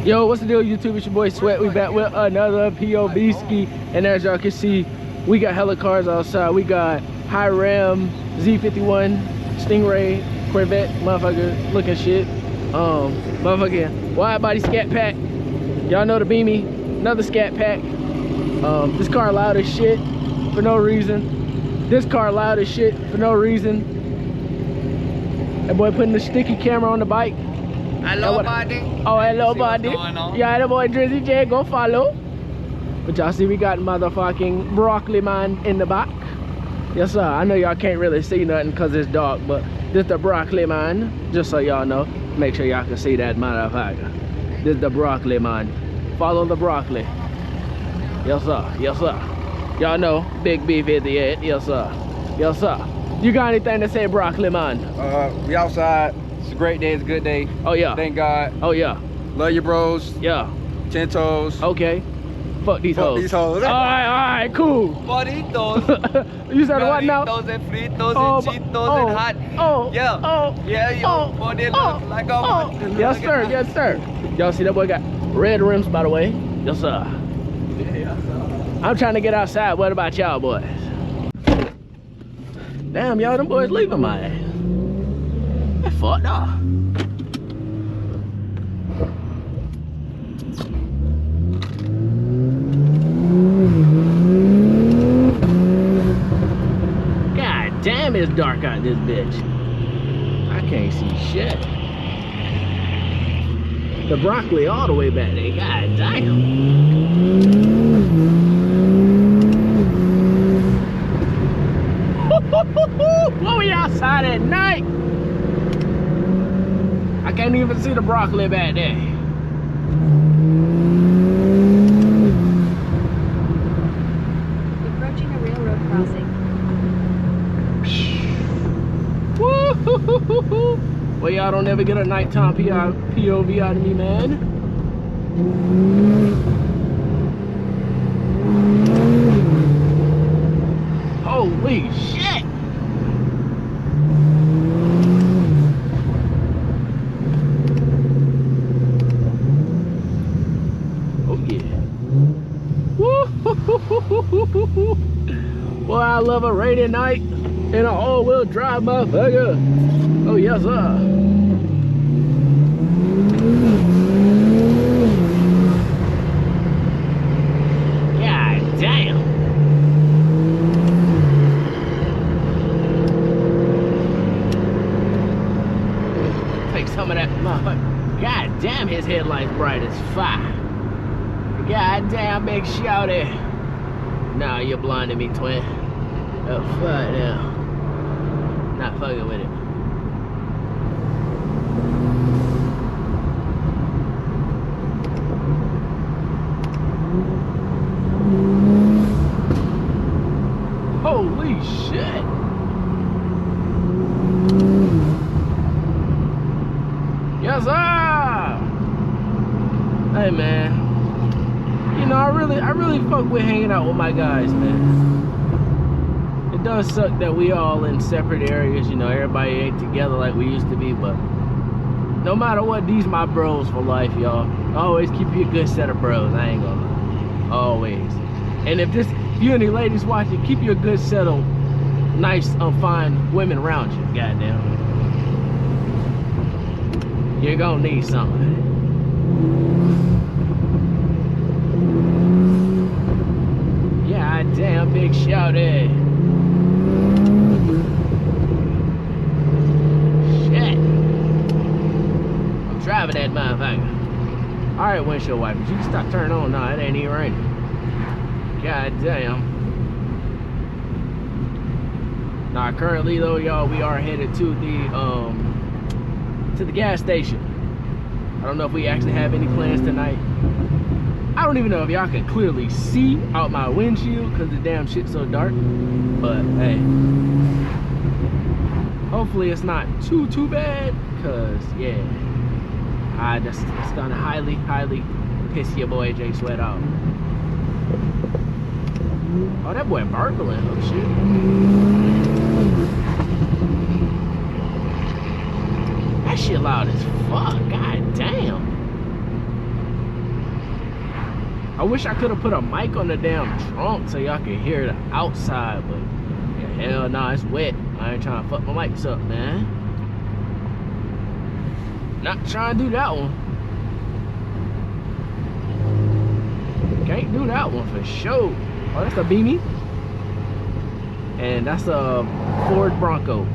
Yo, what's the deal, YouTube? It's your boy Sweat. We back with another POV ski, and as y'all can see, we got hella cars outside. We got High Ram, Z51, Stingray, Corvette, motherfucker looking shit. Motherfucking wide body Scat Pack. Y'all know the Beamy, another Scat Pack. This car loud as shit for no reason. This car loud as shit for no reason. That boy putting the sticky camera on the bike. Hello, buddy. Oh, hello, buddy. Yeah, the boy Drizzy J, go follow. But y'all see, we got motherfucking Broccoli Man in the back. Yes, sir. I know y'all can't really see nothing because it's dark, but this the Broccoli Man. Just so y'all know, make sure y'all can see that motherfucker. This the Broccoli Man. Follow the broccoli. Yes, sir. Yes, sir. Y'all know, Big B58. Yes, sir. Yes, sir. You got anything to say, Broccoli Man? We outside. It's a great day. It's a good day. Oh, yeah. Thank God. Oh, yeah. Love you, bros. Yeah. 10 toes. Okay. Fuck these hoes. Fuck these hoes. Alright, cool. Burritos. You said what now? Burritos and Fritos and Cheetos and hot. Yeah, yo. Body looks like a Yes, sir. Yes, sir. Y'all see that boy got red rims, by the way? Yes, sir. I'm trying to get outside. What about y'all boys? Damn, y'all, them boys leaving my ass. They fucked up. God damn, it's dark out this bitch. I can't see shit. The broccoli all the way back there. God damn. When we outside at night, I can't even see the broccoli back there. Approaching a railroad crossing. Woo-hoo-hoo-hoo-hoo. Well, y'all don't ever get a nighttime POV out of me, man. Holy shit! Oh yeah. Woo-hoo-hoo-hoo-hoo-hoo. Boy, I love a rainy night in an all-wheel drive motherfucker. Oh yes, sir. God damn. Take some of that motherfucker. God damn, his headlights bright as fire. God damn, big shouty. Nah, you're blinding me, twin. Oh, fuck now. Not fucking with it. Holy shit. Yes, sir. Hey, man. You know, I really fuck with hanging out with my guys, man. It does suck that we all in separate areas, you know, everybody ain't together like we used to be, but no matter what, these my bros for life, y'all. Always keep you a good set of bros, I ain't gonna lie. Always. And if you any ladies watching, keep you a good set of nice, fine women around you, goddamn. You're gonna need something. God damn, big shouty. Shit. I'm driving that motherfucker. Alright, windshield wipers. You can stop turning on now. It ain't even raining. God damn. Now, currently though, y'all, we are headed to the gas station. I don't know if we actually have any plans tonight. I don't even know if y'all can clearly see out my windshield because the damn shit's so dark. But hey, hopefully it's not too bad. Cause yeah, it's gonna highly piss your boy J Sweat off. Oh, that boy burgling. Oh shit. That shit loud as fuck. God damn. I wish I could have put a mic on the damn trunk so y'all could hear the outside, but yeah, hell nah, it's wet. I ain't trying to fuck my mics up, man. Not trying to do that one. Can't do that one for sure. Oh, that's a Beanie. And that's a Ford Bronco.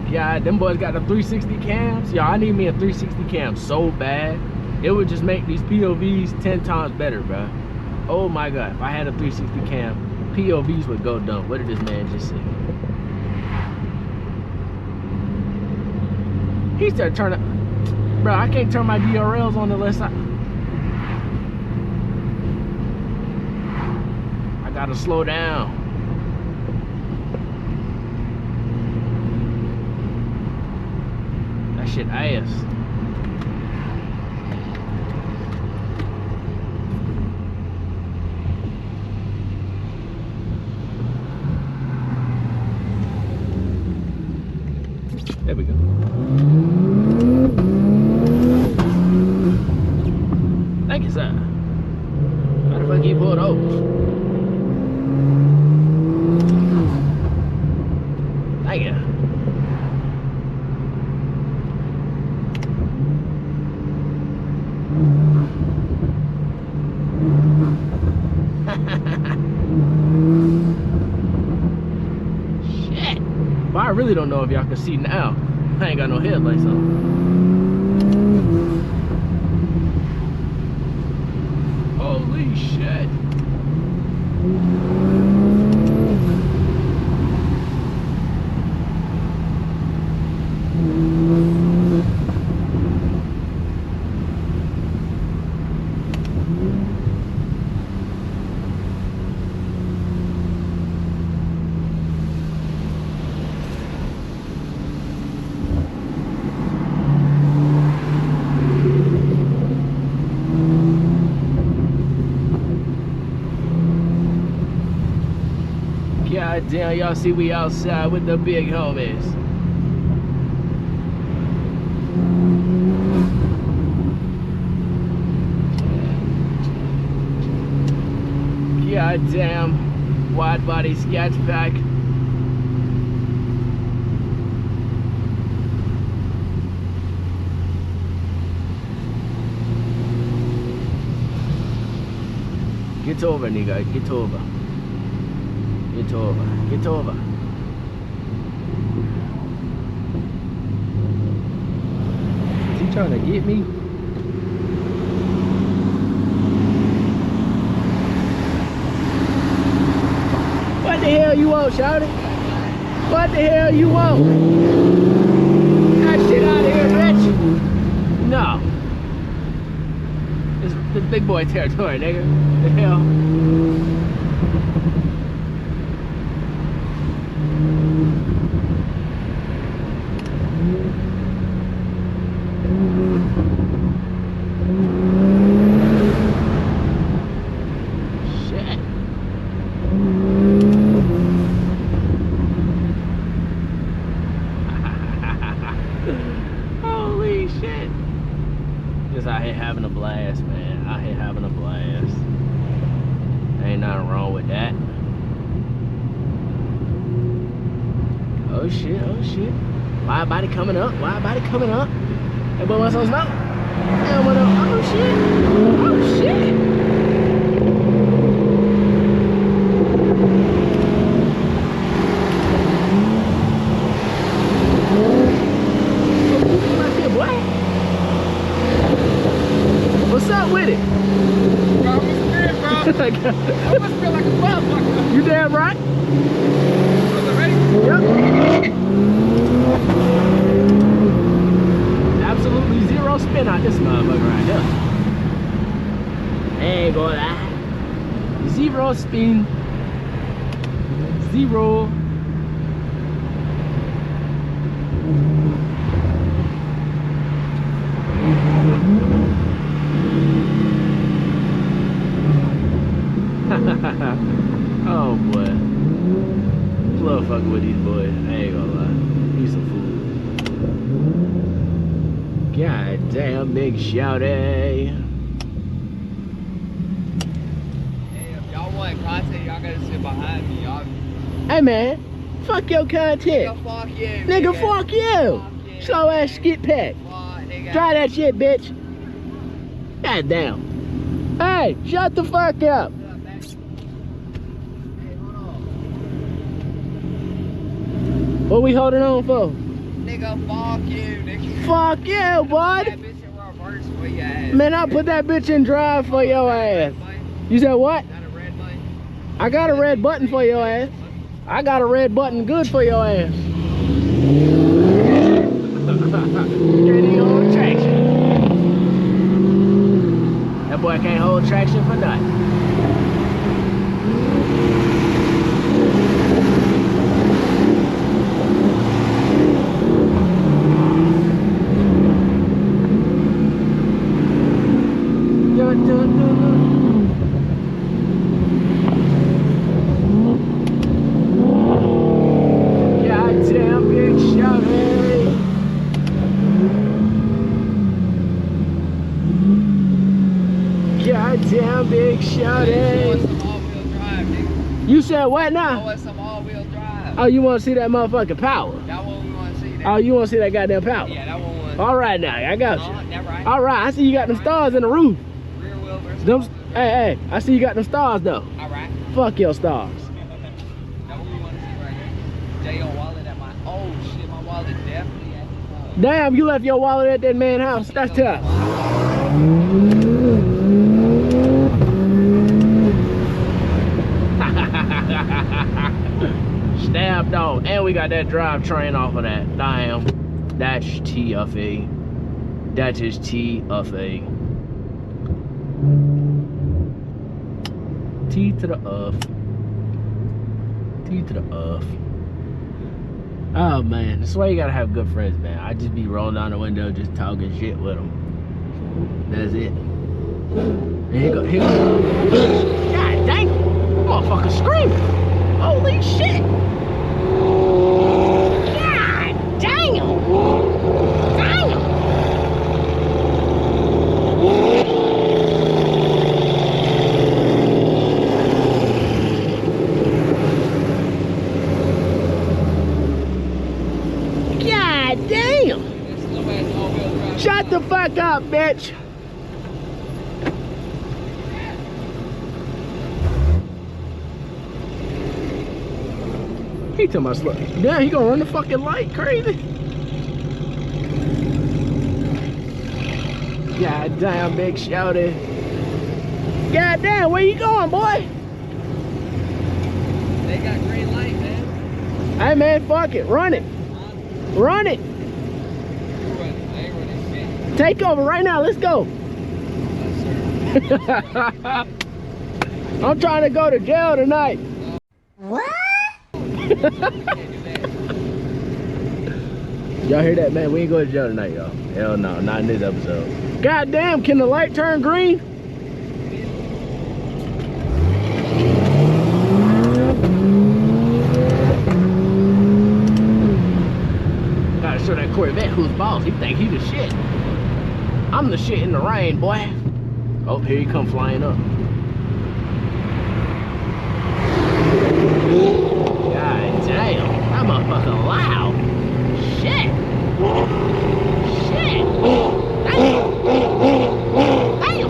Yeah, them boys got the 360 cams. Yeah, I need me a 360 cam so bad. It would just make these POVs 10 times better, bro. Oh my God, if I had a 360 cam, POVs would go dumb. What did this man just say? He said turn it. Bro, I can't turn my DRLs on the left side. I gotta slow down. That shit ass. There we go. Thank you, sir. How the fuck you pull those? Thank you. Shit. But I really don't know if y'all can see now. I ain't got no headlights on. Holy shit. God damn, y'all see we outside with the big homies. God damn, wide body Scat Pack. Get over, nigga, get over. Get over, get over. Is he trying to get me? What the hell you want, shawty? What the hell you want? That shit out of here, bitch. No. This is big boy territory, nigga. The hell? Holy shit. Just out here having a blast, man. Out here having a blast. Ain't nothing wrong with that. Oh shit, oh shit. Wide body coming up, wide body coming up. Everybody wants some smoke? Oh shit. Oh shit. What's up with it? Bro, I'm scared, bro. I must feel like a motherfucker. You damn right. Was it ready? Yep. Absolutely zero spin on this motherfucker right here. Ain't gonna lie. Zero spin. Zero. Oh boy. Love fucking with these boys. I ain't gonna lie. He's a fool. God damn, big shouty. want content, y'all gotta sit behind me, y'all. Hey man, fuck your content. Nigga, fuck you. Nigga, fuck you. Slow ass skit pack. Try that shit, bitch. God damn. Hey, shut the fuck up. What we holding on for? Nigga, fuck you, nigga. Fuck you, bud. That bitch in reverse for your ass. Man, I'll put that bitch in drive for your ass. You said what? Got a red button? I got a red button for your ass. I got a red button good for your ass. Can't hold traction. That boy can't hold traction for nothing. Goddamn big shouty. Goddamn big shouty. Some all-wheel drive, nigga. You said what I now? want some all-wheel drive. Oh, you want to see that motherfucking power? That one we want to see. That. Oh, you want to see that goddamn power? Yeah, that one we want to see. All right now, I got you. That right. All right, I see you got them stars in the roof. Rear wheel versus Them, all-wheel drive. hey, I see you got them stars though. All right. Fuck your stars. That one we want to see right here. J.O. wallet at my... Oh, shit, my wallet definitely at his house. Damn, you left your wallet at that man's house. That's tough. Stabbed off. And we got that drivetrain off of that. Damn. That's TFA. That is TFA. T to the F. T to the F. Oh man, that's why you gotta have good friends, man. I just be rolling down the window, just talking shit with them. That's it. And here go. God dang, motherfucker screaming. Holy shit. God damn. Damn. God damn! Shut the fuck up, bitch! He talking about slow. Damn, he gonna run the fucking light, crazy. God damn, big shouty. God damn, where you going, boy? They got green light, man. Hey man, fuck it, run it. Run it. Take over right now, let's go. I'm trying to go to jail tonight. What? Y'all hear that, man? We ain't going to jail tonight, y'all. Hell no, not in this episode. God damn, can the light turn green? Gotta show that Corvette who's boss. He think he the shit. I'm the shit in the rain, boy. Oh, here he come flying up. God damn, that motherfucker loud. Shit. Shit. Damn. Damn.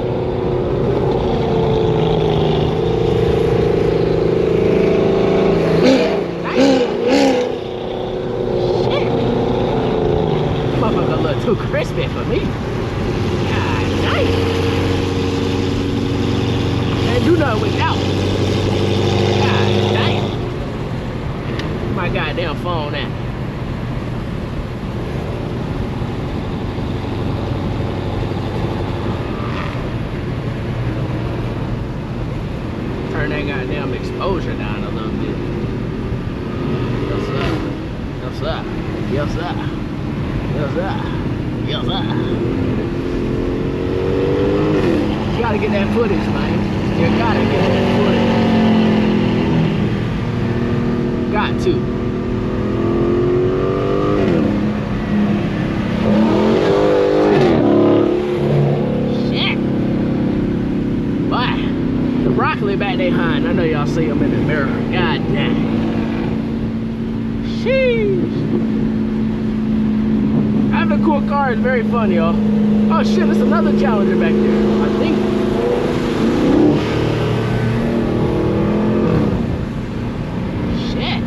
Motherfucker a little too crispy for me. God damn. Can't do nothing without. God damn. My goddamn phone at? Turn that goddamn exposure down a little bit. Yes, sir. Yes, sir. Yes, sir. Yes, sir. Yes, sir. You gotta get that footage, man. You gotta get that footage. Got to. Shit. Boy, the broccoli definitely back there behind. I know y'all see them in the mirror. God damn. Sheesh. Having a cool car is very fun, y'all. Oh shit, there's another Challenger back there, I think. Shit.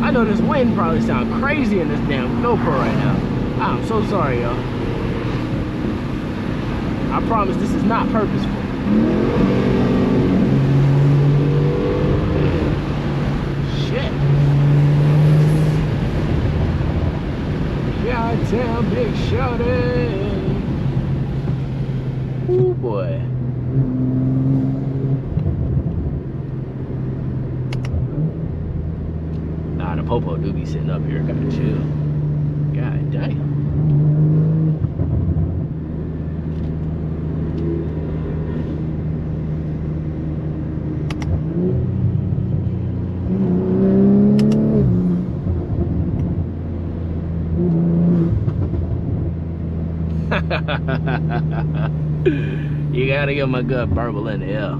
I know this wind probably sounds crazy in this damn GoPro right now. I'm so sorry, y'all. I promise this is not purposeful. Shit. Goddamn big shorty. Ooh boy. Nah, the popo do be sitting up here, gotta chill. God damn. You gotta give him a good burble in the air.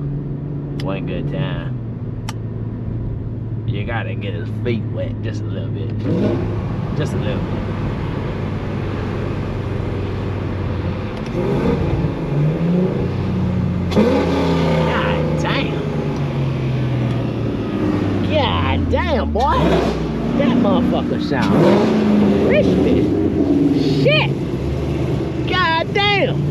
One good time. You gotta get his feet wet just a little bit. Just a little bit. God damn. God damn, boy. That motherfucker sounds crispy. Shit. God damn.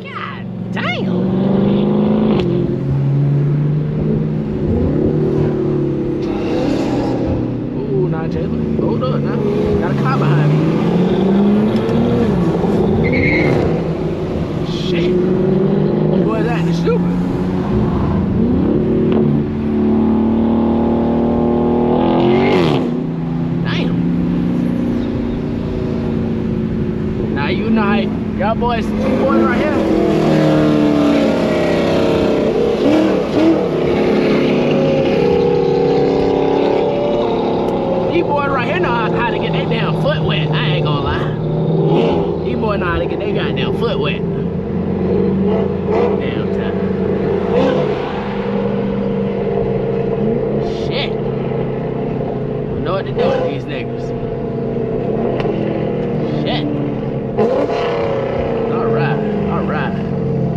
God damn. Ooh, nah, Taylor. Hold up now. Got a car behind me. Shit. Boy, that is stupid. You know how y'all boys right here. These boys right here know how to get their damn foot wet. I ain't gonna lie. These boys know how to get their goddamn foot wet. Damn time. Shit. You know what to do with these niggas. Shit.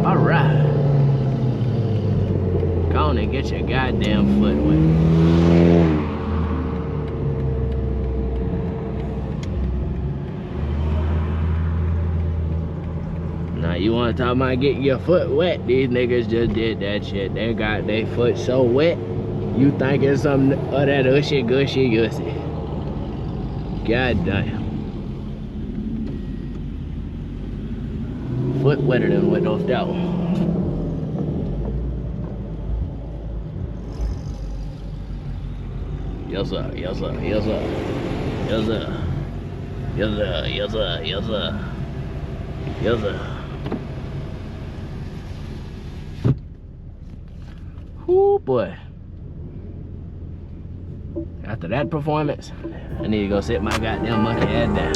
Alright. Go on and get your goddamn foot wet. Now you wanna talk about getting your foot wet? These niggas just did that shit. They got their foot so wet, you think it's some of that ushy gushy gussy. God damn. Foot wetter than wet those devils. Yes sir, yes sir, yes sir. Yes sir. Yes sir, yes sir, yes sir. Yes sir. Whoo boy. After that performance, I need to go sit my goddamn monkey head down.